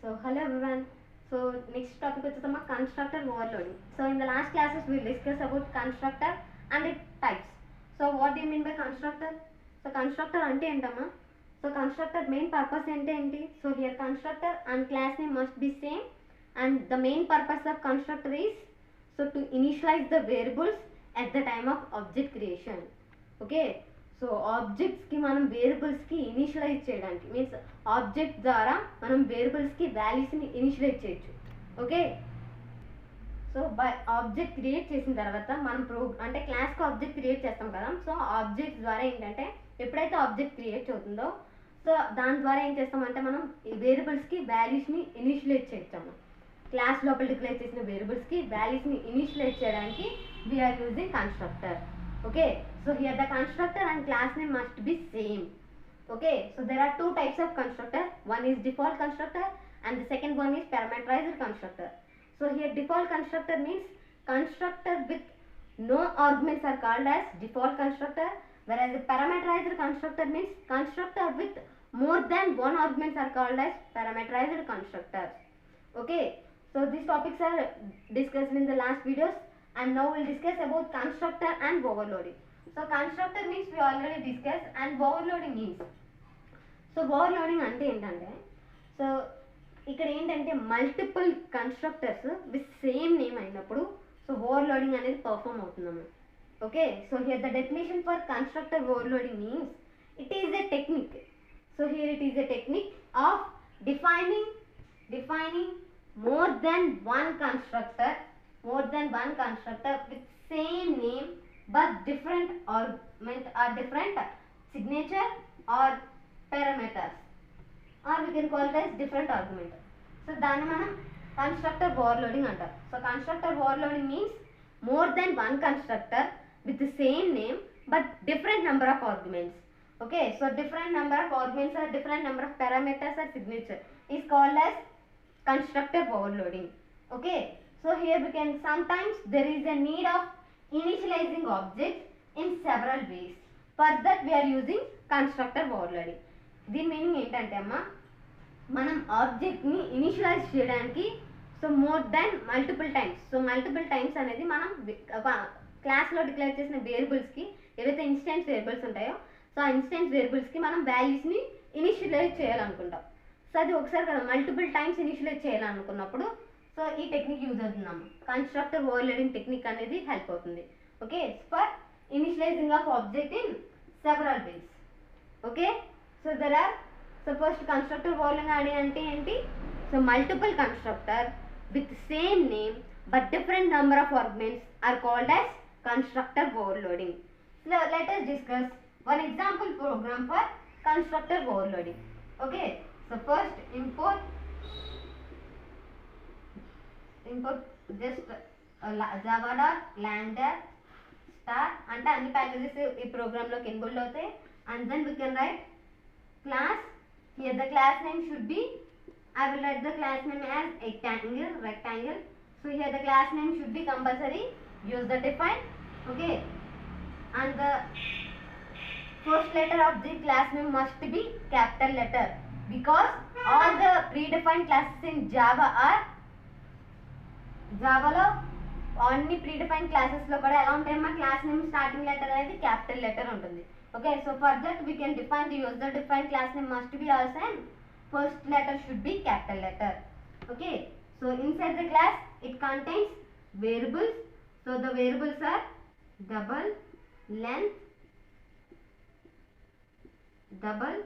So hello everyone. So next topic is the constructor overloading. So in the last classes we discussed about constructor and its types. So what do you mean by constructor? So constructor ante entama. So constructor main purpose enti. So here constructor and class name must be same, and the main purpose of constructor is so to initialize the variables at the time of object creation. Okay. So ఆబ్జెక్ట్స్కి మనం వేరియబుల్స్కి initialize చేయడానికి means object ద్వారా మనం వేరియబుల్స్కి వాల్యూస్ని initialize చేయొచ్చు. Okay, so by object create చేసిన తర్వాత మనం అంటే క్లాస్కి ఆబ్జెక్ట్ క్రియేట్ చేస్తాం కదా. సో ఆబ్జెక్ట్ ద్వారా ఏంటంటే ఎప్పుడైతే ఆబ్జెక్ట్ క్రియేట్ అవుతుందో సో దాని ద్వారా ఏం చేస్తామంటే మనం ఈ వేరియబుల్స్కి వాల్యూస్ని ఇనిషియలైజ్ చేస్తాము. క్లాస్ లోపల డిక్లేర్ చేసిన వేరియబుల్స్కి వాల్యూస్ని ఇనిషియలైజ్ చేయడానికి we are using constructor. Okay, so here the constructor and class name must be same. Okay, so there are two types of constructor. One is default constructor and the second one is parameterized constructor. So here default constructor means constructor with no arguments are called as default constructor, whereas the parameterized constructor means constructor with more than one arguments are called as parameterized constructors. Okay, so these topics are discussed in the last videos. And now we'll discuss about constructor and overloading. So constructor means we already discussed, and overloading means so overloading ante entante so ikkada entante multiple constructors with same name ainappudu so overloading anedi perform avutundamma. Okay, so here the definition for constructor overloading means it is a technique. So here it is a technique of defining more than one constructor with same name but different argument or different signature or parameters, or we can call it as different argument. So దాన్ని మనం constructor overloading అంటారు. So constructor overloading means more than one constructor with the same name but different number of arguments. Okay, so different number of arguments or different number of parameters or signature is called as constructor overloading. Okay, so here we can sometimes there is a need of initializing objects in several ways. For that we are using constructor overloading. దీని meaning ఏంటంటే అమ్మ మనం ఆబ్జెక్ట్ని ఇనిషియలైజ్ చేయడానికి so more than multiple times అనేది మనం క్లాస్లో డిక్లేర్ చేసిన వేరియబుల్స్కి ఏవైతే ఇన్స్టెన్స్ వేరియబుల్స్ ఉంటాయో సో ఆ ఇన్స్టెన్స్ వేరియబుల్స్కి మనం వాల్యూస్ని ఇనిషియలైజ్ చేయాలనుకుంటాం. సో అది ఒకసారి కదా మల్టిపుల్ టైమ్స్ ఇనిషియలైజ్ చేయాలనుకున్నప్పుడు సో ఈ టెక్నిక్ యూజ్ అవుతున్నాము. కన్స్ట్రక్టర్ ఓవర్లోడింగ్ టెక్నిక్ అనేది హెల్ప్ అవుతుంది. Okay, for initializing of object in several ways. Okay, so there are so first constructor overloading అంటే ఏంటి? So multiple constructor with same name but different number of arguments are called as constructor overloading. So let us discuss one example program for constructor overloading. Okay, so first import just java lander star అంటే అన్ని packages ఈ programme లోకి inbuilt అవుతాయి. and then we can write class. Here the class name should be, I will write the class name as rectangle. So here the class name should be compulsory, use the define. Okay, and the first letter of the class name must be capital letter because all the predefined classes in జావాలో అన్ని predefine క్లాసెస్లో కూడా ఎలా ఉంటాయమ్మా class name starting letter అనేది capital letter ఉంటుంది. Okay, so for that we can define the user define class name must be also and first letter should be capital letter. Okay, so inside the class it contains variables. So the variables are double length, double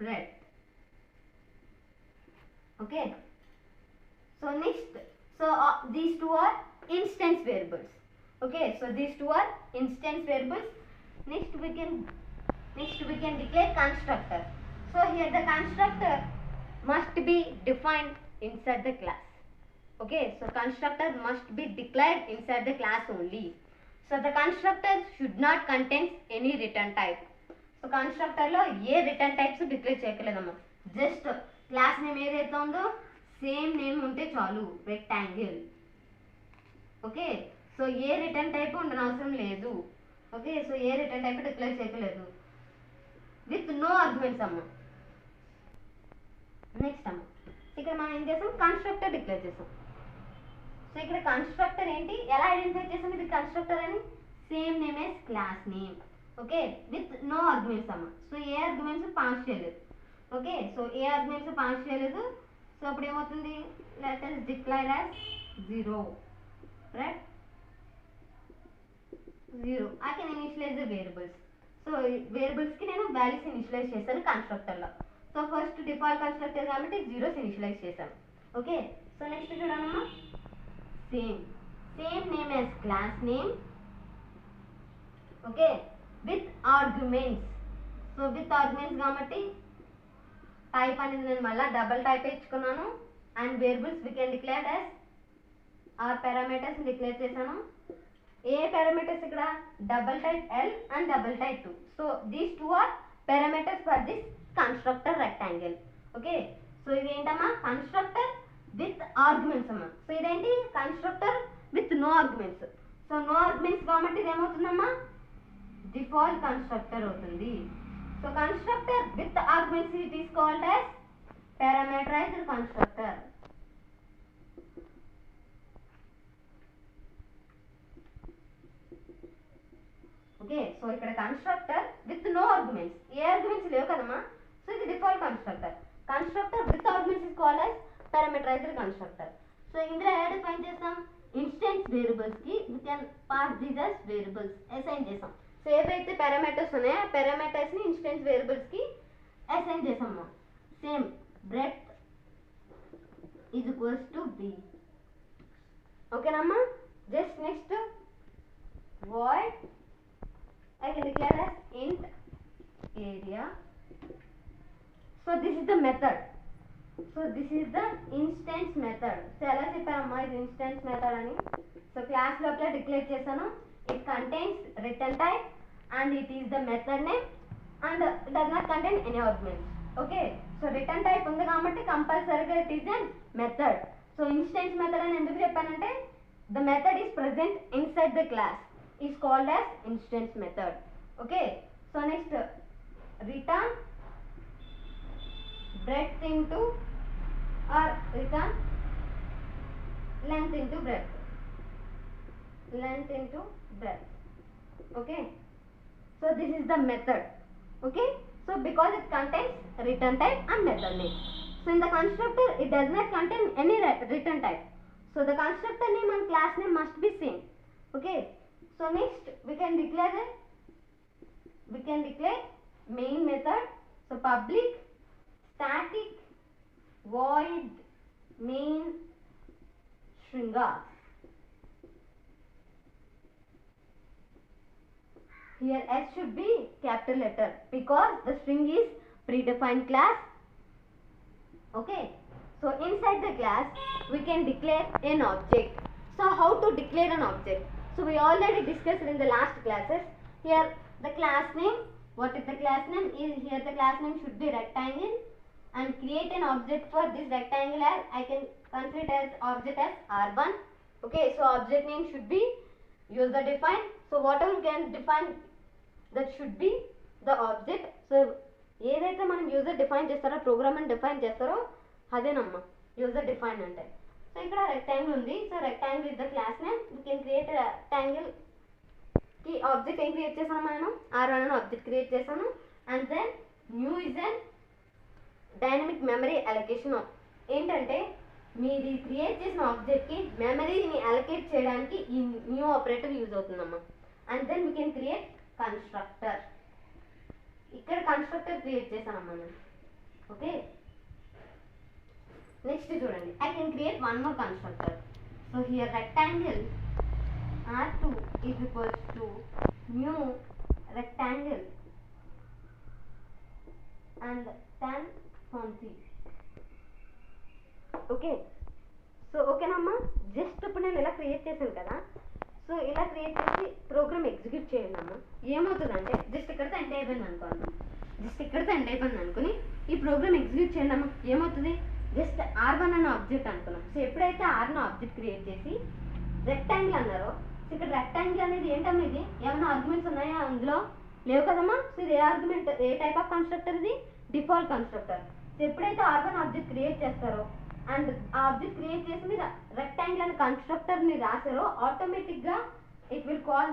breadth. Okay, so next these two are instance variables. Okay, so these two are instance variables. Next we can declare constructor. So here the constructor must be defined inside the class. Okay, so constructor must be declared inside the class only. So the constructor should not contain any return type. So constructor లో ఏ return types declare చేయలేదమ్మా. Just class name ఏదైతే ఉందో same name ఉంటే చాలు, rectangle. Okay, so ఏ return type ఉండనవసరం లేదు. ఓకే, సో ఏ రిటర్న్ టైప్ డిక్లేర్ చేయలేదు విత్ నో ఆర్గ్యుమెంట్స్ అమ్మ. నెక్స్ట్ అమ్మ ఇక్కడ మనం ఏం చేసాం, కన్స్ట్రక్టర్ డిక్లేర్ చేసాం. సో ఇక్కడ కన్స్ట్రక్టర్ ఏంటి, ఎలా ఐడెంటిఫై చేసాం ఇది కన్స్ట్రక్టర్ అని, same name as class name. Okay, with no arguments అమ్మ. సో ఏ ఆర్గ్యుమెంట్స్ పాస్ చేయలేదు. ఓకే, సో ఏ ఆర్గ్యుమెంట్స్ పాస్ చేయలేదు. సో అప్పుడు ఏమవుతుంది, let us declare as 0, right, 0. I can initialize the variables. So variables కి నేను వాల్యూస్ ఇనిషియలైజ్ చేశాను కన్స్ట్రక్టర్ లో. సో ఫస్ట్ డిఫాల్ట్ కన్స్ట్రక్టర్ కాబట్టి జీరోస్ ఇనిషియలైజ్ చేశాను. ఓకే, సో నెక్స్ట్ చూడమ్మా, same name as class name. Okay, with arguments. So with arguments కాబట్టి type అనేది నేను మళ్ళీ డబల్ టైప్ ఇచ్చుకున్నాను. And variables we can declare as our parameters declare చేశాను. ఏ పారామీటర్స్ ఇక్కడ, double type L and double type 2. So these 2 are parameters for this constructor rectangle. Okay, so ఇది ఏంటమ్మా, కన్స్ట్రక్టర్ విత్ ఆర్గ్యుమెంట్స్ అమ్మా. So ఇదేంటి, constructor with no arguments. So no arguments కాబట్టి ఇది ఏమవుతుందమ్మా, డిఫాల్ట్ కన్స్ట్రక్టర్ అవుతుంది. So constructor with arguments it is called as parameterized constructor. Okay, so ఇక్కడ constructor with no arguments, ఏ ఆర్గ్యుమెంట్స్ లేవు కదమ్మా. సో ఇది default constructor. Constructor with arguments is called as parameterized constructor. So ఇందులో ఎలా define చేస్తాం, instance variables కి we can pass these as variables assign చేస్తాం. సో ఏవైతే పారామీటర్స్ ఉన్నాయో ఆ పారామీటర్స్ ని ఇన్స్టెన్స్ వేరియబుల్స్ కి అసైన్ చేసాము. Same breadth is equals to b. Okay namma, just next void I can declare as int area. So this is the method. So this is the instance method. So ela cheppamma ఇది instance method ani. So class lopala declare chesanu, it contains return type and it is the method name and does not contain any arguments. Okay, so return type ఉంది కాబట్టి కంపల్సరీగా it is an method. So instance method అని ఎందుకు చెప్పానంటే the method is present inside the class is called as instance method. Okay, so next return breadth into or return length into breadth. Okay, so this is the method. Okay, so because it contains return type and method name. So in the constructor it does not contain any return type. So the constructor name and class name must be same. Okay, so next we can declare main method. So public static void main stringa. Here S should be capital letter because the string is predefined class. Okay, so inside the class we can declare an object. So how to declare an object? So we already discussed in the last classes. Here the class name, what is the class name is, here the class name should be rectangle and create an object for this rectangle as I can consider as object as R1. Okay, so object name should be user defined. So whatever we can define that should be the object. So ఏదైతే మనం user define చేస్తారో program అని define చేస్తారో అదేనమ్మా user define అంటే. So ఇక్కడ rectangle ఉంది. So rectangle is the class name. You can create rectangle కి ఆబ్జెక్ట్ ఏం క్రియేట్ చేసాను నేను, R1 అని ఆబ్జెక్ట్ క్రియేట్ చేశాను. And then new is an dynamic memory allocation. ఏంటంటే మీరు క్రియేట్ చేసిన ఆబ్జెక్ట్ కి మెమరీని అలొకేట్ చేయడానికి ఈ న్యూ ఆపరేటర్ యూజ్ అవుతుందమ్మా. And then we can create constructor. ఇక్కడ కన్స్ట్రక్టర్ క్రియేట్ చేశానమ్మా నేను. ఓకే, నెక్స్ట్ చూడండి, I can create one more constructor. So here rectangle R2 is equals to new rectangle and 10 20. Okay, so ఓకేనమ్మా. Just ఇప్పుడు నేను ఇలా create చేశాను కదా, సో ఇలా క్రియేట్ చేసి ప్రోగ్రామ్ ఎగ్జిక్యూట్ చేయండి అమ్మా. ఏమవుతుందంటే జస్ట్ ఇక్కడితో ఎండ్ అయిపోయింది అనుకుని ఈ ప్రోగ్రామ్ ఎగ్జిక్యూట్ చేయండి అమ్మా. ఏమవుతుంది, జస్ట్ R1 అనే ఆబ్జెక్ట్ అనుకున్నాం. సో ఎప్పుడైతే R ను ఆబ్జెక్ట్ క్రియేట్ చేసి రెక్టాంగిల్ అన్నారో, సో ఇక్కడ రెక్టాంగిల్ అనేది ఏంటమ్మా, ఇది ఏమైనా ఆర్గ్యుమెంట్స్ ఉన్నాయా అందులో, లేవు కదమ్మా. సో ఇది ఏ ఆర్గ్యుమెంట్, ఏ టైప్ ఆఫ్ కన్స్ట్రక్టర్, ఇది డిఫాల్ట్ కన్స్ట్రక్టర్. ఎప్పుడైతే R1 ఆబ్జెక్ట్ క్రియేట్ చేస్తారో అండ్ ఆ ఆబ్జెక్ట్ క్రియేట్ చేసి రెక్టాంగిల్ అని కన్స్ట్రక్టర్ని రాసారో ఆటోమేటిక్గా it will call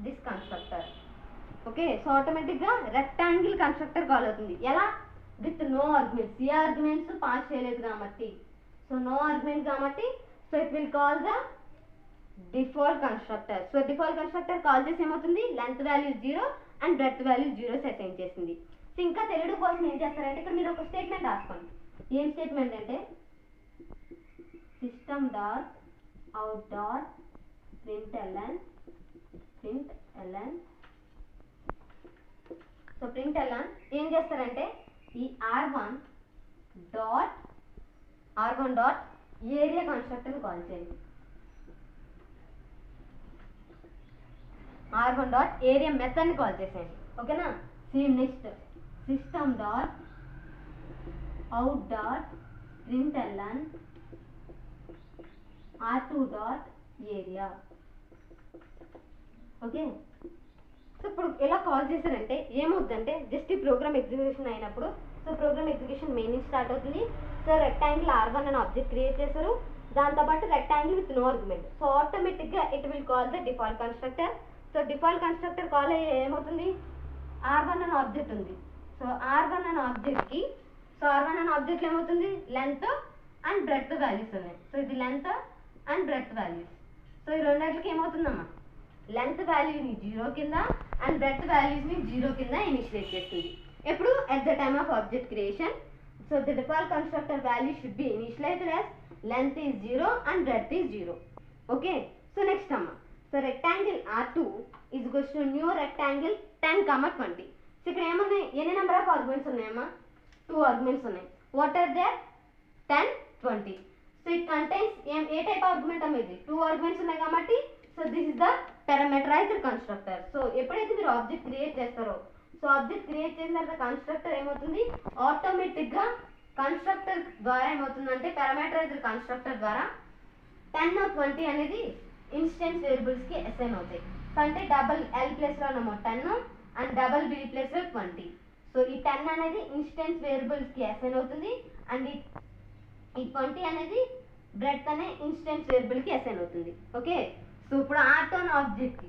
this constructor. Okay, so ఆటోమేటిక్గా రెక్టాంగిల్ కన్స్ట్రక్టర్ కాల్ అవుతుంది. ఎలా? With no arguments. ఏ ఆర్గ్యుమెంట్స్ పాస్ చేయలేదు కాబట్టి, సో నో ఆర్గ్యుమెంట్స్ కాబట్టి, so it will call the default constructor. So default constructor call చేసి ఏమవుతుంది? Length value 0 and breadth value 0 assign చేసింది. సో ఇంకా తెలియడం కోసం ఏం చేస్తారంటే ఇక్కడ మీరు ఒక స్టేట్మెంట్ రాసుకోండి. ఏం స్టేట్మెంట్ అంటే system dot out dot println. So println ఏం చేస్తారంటే ఈ R1 dot area constructor call చేయండి. R1 డాట్ ఏరియా మెథడ్ ని కాల్ చేసేయండి. ఓకేనా? Same next system dot out dot println R2 dot area. Okay, so ఇప్పుడు ఎలా కాల్ చేశారంటే ఏమవుతుందంటే జస్ట్ ఈ ప్రోగ్రామ్ ఎగ్జిక్యూషన్ అయినప్పుడు, సో ప్రోగ్రామ్ ఎగ్జిక్యూషన్ మెయిన్ నుంచి స్టార్ట్ అవుతుంది. సో రెక్టాంగిల్ R1 అని ఆబ్జెక్ట్ క్రియేట్ చేశారు, దాంతోపాటు rectangle with no argument. So ఆటోమేటిక్గా it will call the default constructor. So default constructor call అయ్యే ఏమవుతుంది? R1 అని ఆబ్జెక్ట్ ఉంది. సో R1 అని ఆబ్జెక్ట్కి, సో R1 అని ఆబ్జెక్ట్లో ఏమవుతుంది? లెంత్ అండ్ బ్రెడ్త్ వాల్యూస్ ఉన్నాయి. సో ఇది length and breadth values. So ఈ రెండింటికి ఏమవుతుందమ్మా? లెంత్ వాల్యూని 0 కింద అండ్ బ్రెడ్త్ వాల్యూస్ని 0 కింద ఇనిషియేట్ చేస్తుంది. ఎప్పుడు? At the time of object creation. So the default constructor value should be initialized as length is 0 and breadth is 0. Okay, so next అమ్మా, so rectangle R2 is goes to new rectangle 10, 20. So ఇక్కడ ఏమున్నాయి? ఎన్ని number of arguments ఉన్నాయమ్మా? 2 arguments ఉన్నాయి. What are there? 10, 20. So it contains a type argument అమ్మా? ఇది 2 arguments ఉన్నాయి కాబట్టి, so this is the parameterized constructor. So ఎప్పుడైతే మీరు ఆబ్జెక్ట్ క్రియేట్ చేస్తారో, సో ఆబ్జెక్ట్ క్రియేట్ చేసిన తర్వాత కన్స్ట్రక్టర్ ఏమవుతుంది? ఆటోమేటిక్గా కన్స్ట్రక్టర్ ద్వారా ఏమవుతుందంటే పారామీటరైజ్డ్ కన్స్ట్రక్టర్ ద్వారా 10 or 20 అనేది ఇన్స్టెన్స్ వేరియబుల్స్కి అసైన్ అవుతాయి. సో అంటే డబల్ L ప్లేస్లో ఏమో 10 అండ్ డబల్ B ప్లేస్లో 20. సో ఈ 10 అనేది ఇన్స్టెన్స్ వేరియబుల్స్కి అసైన్ అవుతుంది అండ్ ఈ 20 అనేది బ్రెడ్త్ అనే ఇన్స్టెన్స్ వేరియబుల్కి అసైన్ అవుతుంది. ఓకే, సో ఇప్పుడు R2 ఆబ్జెక్ట్కి,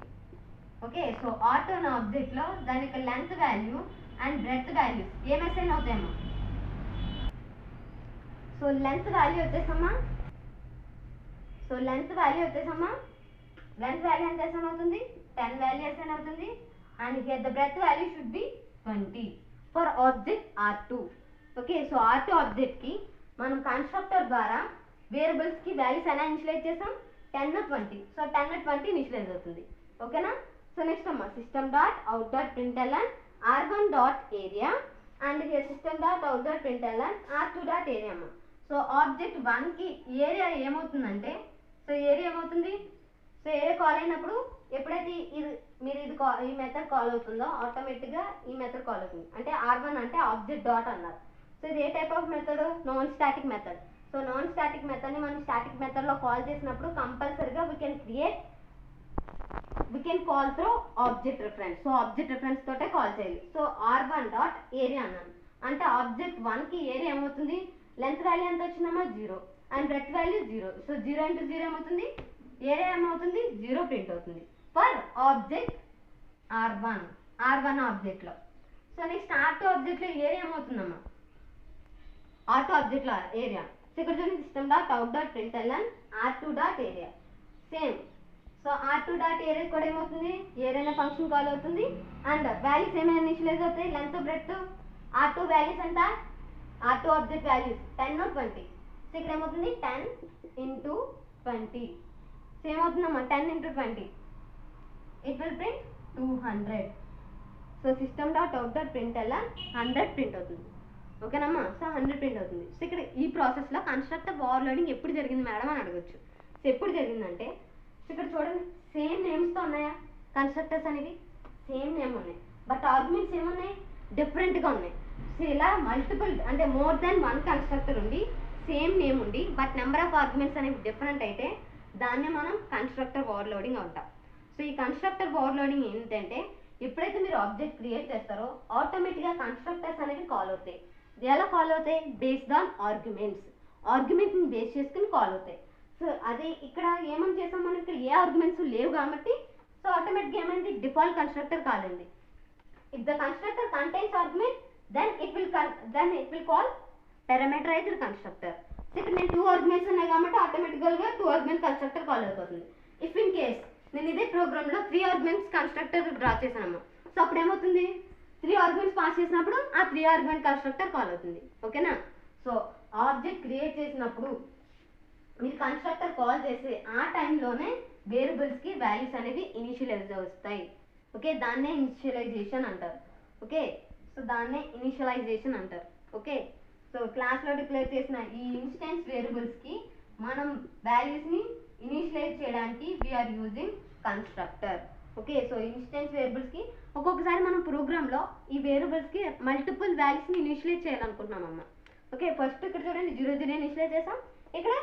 ఓకే, సో R2 ఆబ్జెక్ట్లో దాని యొక్క length value and breadth values ఏం అసైన్ అవుతాయేమో? సో లెంత్ వాల్యూ వచ్చేసమ్మా, లెంత్ వాల్యూ ఎంత అసైన్ అవుతుంది? 10 వాల్యూ అసైన్ అవుతుంది and here the breadth value should be 20 for object R2. Okay, so R2 ఆబ్జెక్ట్కి మనం కన్స్ట్రక్టర్ ద్వారా వేరియబుల్స్కి వాల్యూస్ ఎలా ఇనిషియలైజ్ చేసాం? 10 or 20. సో 10 or 20 ఇనిషియలైజ్ అవుతుంది. ఓకేనా? సో నెక్స్ట్ అమ్మా system dot out dot println R1 dot area and here system dot out dot println R2 dot area అమ్మా. So object 1కి ఏరియా ఏమవుతుందంటే, సో ఏరియా ఏమవుతుంది? So area call అయినప్పుడు ఎప్పుడైతే మీరు ఈ మెథడ్ కాల్ అవుతుందో ఆటోమేటిక్గా ఈ మెథడ్ కాల్ అవుతుంది. అంటే R1 అంటే ఆబ్జెక్ట్ డాట్ అన్నారు. సో ఇది ఏ type of method? Non static method. So non static మెథడ్ని మనం స్టాటిక్ మెథడ్లో కాల్ చేసినప్పుడు కంపల్సరీగా we can call through object reference. So object reference తోటే కాల్ చేయాలి. సో R1 డాట్ ఏరియా అన్నాను అంటే ఆబ్జెక్ట్ 1కి ఏరియా ఏమవుతుంది? లెంత్ వాల్యూ ఎంత వచ్చిందమ్మా? 0 and breadth value 0. So 0 into 0 ఏమవుతుంది? ఏరియా ఏమవుతుంది? 0 ప్రింట్ అవుతుంది ఫర్ ఆబ్జెక్ట్ R1 ఆబ్జెక్ట్లో. సో నెక్స్ట్ R2 ఆబ్జెక్ట్లో ఏరియా ఏమవుతుందమ్మా? R2 ఆబ్జెక్ట్లో ఏరియా, సో ఇక్కడ చూడండి system dot out dot println R2 dot area same. So R2 dot area కూడా ఏమవుతుంది? ఏరియా ఫంక్షన్ కాల్ అవుతుంది అండ్ వాల్యూస్ ఏమైనా ఇనిషియలైజ్ అవుతాయి? Length breadth. R2 వాల్యూస్ ఎంత? R2 object values 10 or 20. So ఇక్కడ ఏమవుతుంది? 10 into 20. సో ఏమవుతుందమ్మా? 10 into 20 it will print 200. So system dot out dot println 100 print అవుతుంది. ఓకేనమ్మా? సో 100 ప్రింట్ అవుతుంది. సో ఇక్కడ ఈ ప్రాసెస్లో కన్స్ట్రక్టర్ ఓవర్లోడింగ్ ఎప్పుడు జరిగింది మేడం అని అడగచ్చు. సో ఎప్పుడు జరిగిందంటే, సో ఇక్కడ చూడండి సేమ్ నేమ్స్తో ఉన్నాయా కన్స్ట్రక్టర్స్ అనేవి? సేమ్ నేమ్ ఉన్నాయి బట్ ఆర్గ్యుమెంట్స్ ఏమున్నాయి? డిఫరెంట్గా ఉన్నాయి. సో ఇలా మల్టిపుల్ అంటే మోర్ దాన్ 1 కన్స్ట్రక్టర్ ఉండి సేమ్ నేమ్ ఉండి బట్ నెంబర్ ఆఫ్ ఆర్గ్యుమెంట్స్ అనేవి డిఫరెంట్ అయితే దాన్నే మనం కన్స్ట్రక్టర్ ఓవర్లోడింగ్ అంటాం. సో ఈ కన్స్ట్రక్టర్ ఓవర్లోడింగ్ ఏంటంటే ఎప్పుడైతే మీరు ఆబ్జెక్ట్ క్రియేట్ చేస్తారో ఆటోమేటిక్గా కన్స్ట్రక్టర్స్ అనేవి కాల్ అవుతాయి. ఇది ఎలా కాల్ అవుతాయి? బేస్డ్ ఆన్ ఆర్గ్యుమెంట్ని బేస్ చేసుకుని కాల్ అవుతాయి. సో అదే ఇక్కడ ఏమని చేసాం మనం, ఇక్కడ ఏ ఆర్గ్యుమెంట్స్ లేవు కాబట్టి సో ఆటోమేటిక్గా ఏమైంది, డిఫాల్ట్ కన్స్ట్రక్టర్ కాల్ అయింది. If the constructor contains argument then it will call parameterized constructor. ఇక్కడ నేను 2 ఆర్గ్యుమెంట్స్ ఉన్నాయి కాబట్టి ఆటోమేటిక్గా 2 ఆర్గ్యుమెంట్ కన్స్ట్రక్టర్ కాల్ అయిపోతుంది. ఇఫ్ ఇన్ కేస్ నేను ఇదే ప్రోగ్రామ్లో 3 ఆర్గ్యుమెంట్స్ కన్స్ట్రక్టర్ డ్రా చేశానమ్మా, సో అప్పుడు ఏమవుతుంది, 3 ఆర్గ్యుమెంట్స్ పాస్ చేసినప్పుడు ఆ 3 ఆర్గ్యుమెంట్ కన్స్ట్రక్టర్ కాల్ అవుతుంది. ఓకేనా? సో ఆబ్జెక్ట్ క్రియేట్ చేసినప్పుడు మీరు కన్స్ట్రక్టర్ కాల్ చేసి ఆ టైంలోనే వేరియబుల్స్కి వాల్యూస్ అనేవి ఇనిషియలైజ్ వస్తాయి. ఓకే, దాన్నే ఇనిషియలైజేషన్ అంటారు. ఓకే, సో దాన్నే ఇనిషియలైజేషన్ అంటారు. ఓకే, సో క్లాస్లో డిక్లేర్ చేసిన ఈ ఇన్స్టెన్స్ వేరియబుల్స్కి మనం వాల్యూస్ని ఇనిషియలైజ్ చేయడానికి we are using constructor. Okay, so instance వేరియబుల్స్కి ఒక్కొక్కసారి మనం ప్రోగ్రామ్లో ఈ వేరియబుల్స్కి మల్టిపుల్ వాల్యూస్ని ఇనిషియలైజ్ చేయాలనుకుంటున్నామమ్మ. ఓకే, ఫస్ట్ ఇక్కడ చూడండి 0 0 ఇనిషియలైజ్ చేసాం, ఇక్కడ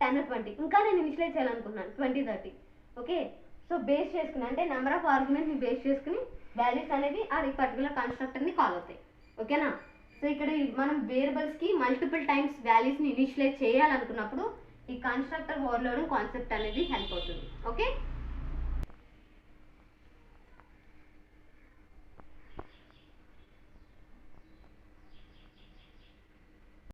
10 20, ఇంకా నేను ఇనిషియలైజ్ చేయాలనుకుంటున్నాను 20 30. ఓకే, సో బేస్ చేసుకుని అంటే నెంబర్ ఆఫ్ ఆర్గ్యుమెంట్ని బేస్ చేసుకుని వాల్యూస్ అనేవి ఆ పర్టికులర్ కన్స్ట్రక్టర్ని కాల్ అవుతాయి. ఓకేనా? సో ఇక్కడ మనం వేరియబుల్స్కి మల్టిపుల్ టైమ్స్ వాల్యూస్ని ఇనిషియలైజ్ చేయాలనుకున్నప్పుడు ఈ కన్స్ట్రక్టర్ ఓవర్లోడింగ్ కాన్సెప్ట్ అనేది హెల్ప్ అవుతుంది. ఓకే.